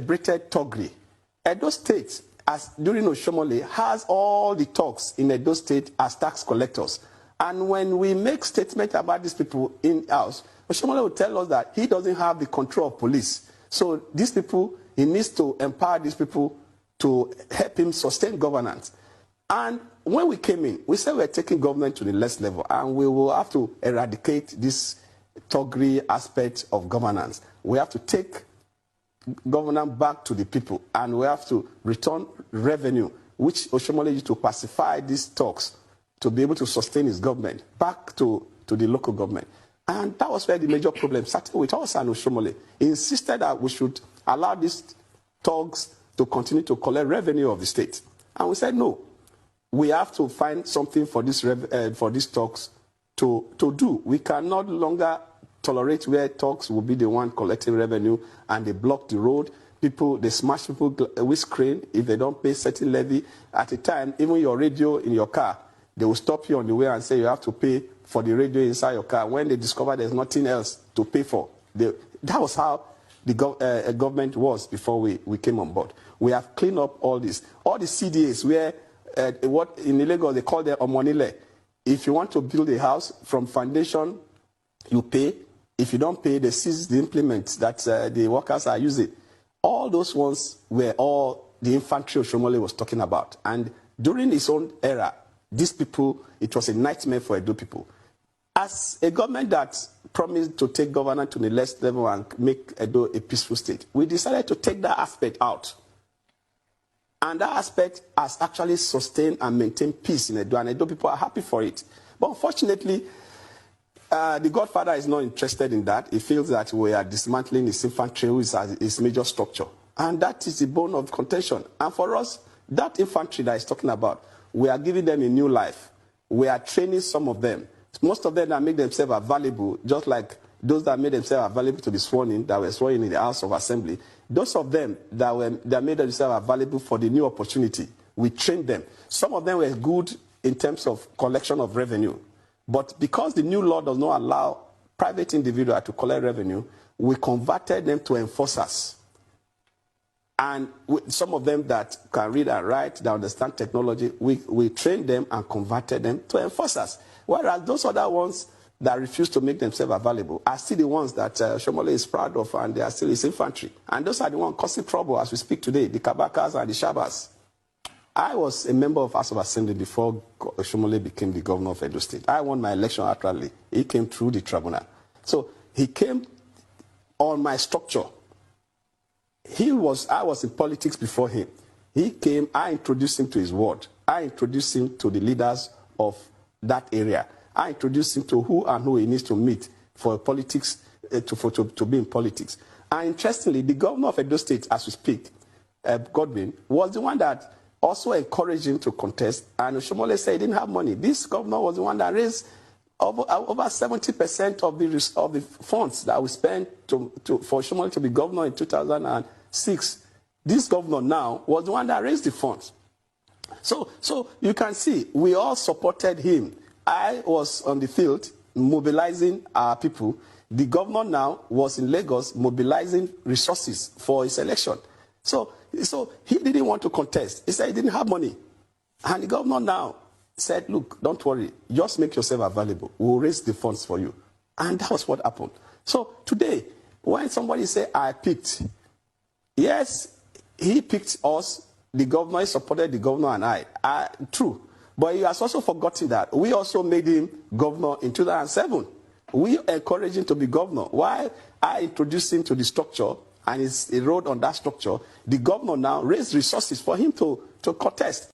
celebrated Togri. Edo State, as during Oshomole, has all the thugs in Edo State as tax collectors. And when we make statements about these people in-house, Oshomole will tell us that he doesn't have the control of police. So these people, he needs to empower these people to help him sustain governance. And when we came in, we said we're taking government to the next level, and we will have to eradicate this Togri aspect of governance. We have to take governance back to the people, and we have to return revenue, which Oshomole used to pacify these talks to be able to sustain his government, back to the local government. And that was where the major problem started with us and Oshomole. He insisted that we should allow these thugs to continue to collect revenue of the state. And we said, no, we have to find something for these thugs to do. We can no longer tolerate where thugs will be the one collecting revenue and they block the road. People, they smash people with screen if they don't pay certain levy. At a time, even your radio in your car, they will stop you on the way and say you have to pay for the radio inside your car when they discover there's nothing else to pay for. That was how the government was before we came on board. We have cleaned up all this. All the CDAs where, what in Lagos they call them omonile. If you want to build a house from foundation, you pay. If you don't pay, they seize the implements that the workers are using. All those ones were all the infantry Oshomole was talking about. And during his own era, these people, it was a nightmare for Edo people. As a government that promised to take governance to the next level and make Edo a peaceful state, we decided to take that aspect out. And that aspect has actually sustained and maintained peace in Edo, and Edo people are happy for it. But unfortunately, the Godfather is not interested in that. He feels that we are dismantling his infantry, which is his major structure. And that is the bone of contention. And for us, that infantry that he's talking about, we are giving them a new life. We are training some of them. Most of them that make themselves available, just like those that made themselves available to be sworn in, that were sworn in the House of Assembly, those of them that made themselves available for the new opportunity, we trained them. Some of them were good in terms of collection of revenue. But because the new law does not allow private individuals to collect revenue, we converted them to enforcers. And some of them that can read and write, that understand technology, we trained them and converted them to enforcers. Whereas those other ones that refuse to make themselves available are still the ones that Oshomole is proud of, and they are still his infantry. And those are the ones causing trouble as we speak today, the Kabakas and the Shabas. I was a member of House of Assembly before Oshomole became the governor of Edo State. I won my election actually. He came through the tribunal. So he came on my structure. I was in politics before him. He came, I introduced him to his ward. I introduced him to the leaders of that area. I introduced him to who and who he needs to meet for politics, to be in politics. And interestingly, the governor of Edo State, as we speak, Godwin, was the one that also encouraged him to contest. And Oshomole said he didn't have money. This governor was the one that raised over 70% of the funds that we spent for Oshomole to be governor in 2006. This governor now was the one that raised the funds. So you can see, we all supported him. I was on the field mobilizing our people. The governor now was in Lagos mobilizing resources for his election. So he didn't want to contest. He said he didn't have money. And the governor now said, look, don't worry. Just make yourself available. We'll raise the funds for you. And that was what happened. So today, when somebody say I picked, yes, he picked us. The governor supported the governor and I. True. But he has also forgotten that we also made him governor in 2007. We encouraged him to be governor. While I introduced him to the structure and he rode on that structure, the governor now raised resources for him to contest.